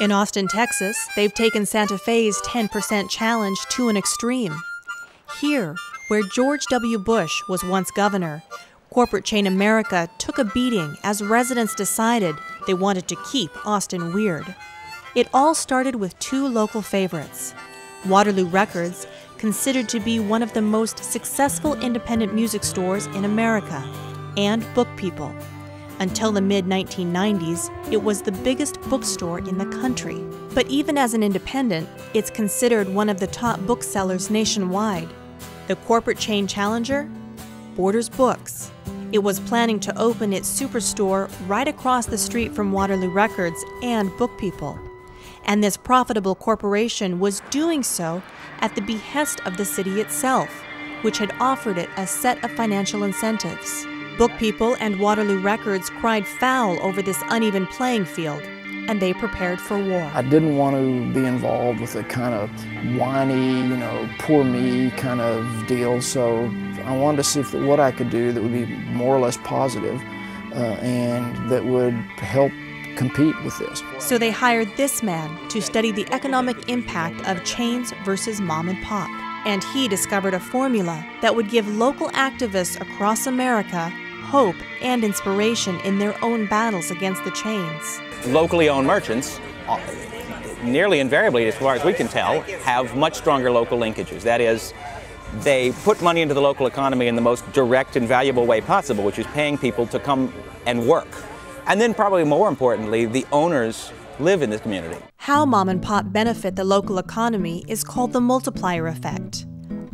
In Austin, Texas, they've taken Santa Fe's 10% challenge to an extreme. Here, where George W. Bush was once governor, corporate chain America took a beating as residents decided they wanted to keep Austin weird. It all started with two local favorites: Waterloo Records, considered to be one of the most successful independent music stores in America, and Book People. Until the mid-1990s, it was the biggest bookstore in the country. But even as an independent, it's considered one of the top booksellers nationwide. The corporate chain challenger? Borders Books. It was planning to open its superstore right across the street from Waterloo Records and Book People. And this profitable corporation was doing so at the behest of the city itself, which had offered it a set of financial incentives. Book People and Waterloo Records cried foul over this uneven playing field, and they prepared for war. I didn't want to be involved with a kind of whiny, poor me kind of deal, so I wanted to see what I could do that would be more or less positive and that would help compete with this. So they hired this man to study the economic impact of chains versus mom and pop. And he discovered a formula that would give local activists across America hope and inspiration in their own battles against the chains. Locally owned merchants, nearly invariably, as far as we can tell, have much stronger local linkages. That is, they put money into the local economy in the most direct and valuable way possible, which is paying people to come and work. And then probably more importantly, the owners live in this community. How mom and pop benefit the local economy is called the multiplier effect.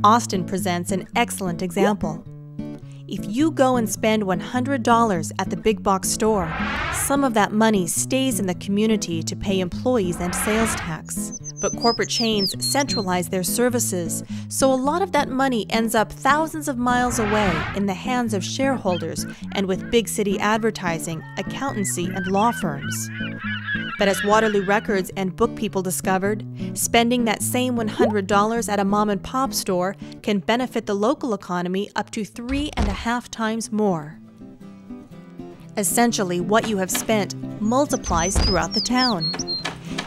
Austin presents an excellent example. If you go and spend $100 at the big box store, some of that money stays in the community to pay employees and sales tax. But corporate chains centralize their services, so a lot of that money ends up thousands of miles away in the hands of shareholders and with big city advertising, accountancy, and law firms. But as Waterloo Records and Book People discovered, spending that same $100 at a mom-and-pop store can benefit the local economy up to 3.5 times more. Essentially, what you have spent multiplies throughout the town.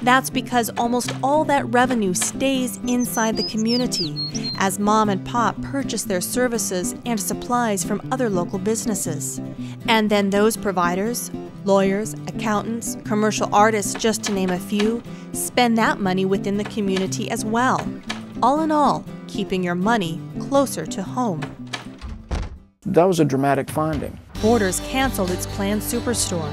That's because almost all that revenue stays inside the community, as mom and pop purchase their services and supplies from other local businesses. And then those providers, lawyers, accountants, commercial artists, just to name a few, spend that money within the community as well. All in all, keeping your money closer to home. That was a dramatic finding. Borders canceled its planned superstore.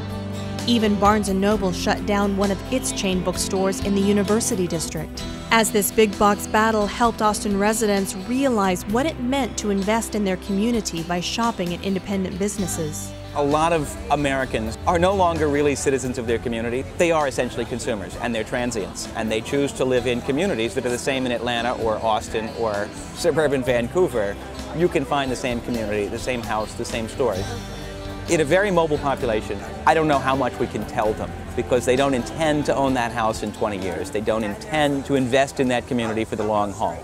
Even Barnes & Noble shut down one of its chain bookstores in the University District. As this big box battle helped Austin residents realize what it meant to invest in their community by shopping at independent businesses. A lot of Americans are no longer really citizens of their community. They are essentially consumers, and they're transients, and they choose to live in communities that are the same in Atlanta or Austin or suburban Vancouver. You can find the same community, the same house, the same stores. In a very mobile population, I don't know how much we can tell them, because they don't intend to own that house in 20 years. They don't intend to invest in that community for the long haul.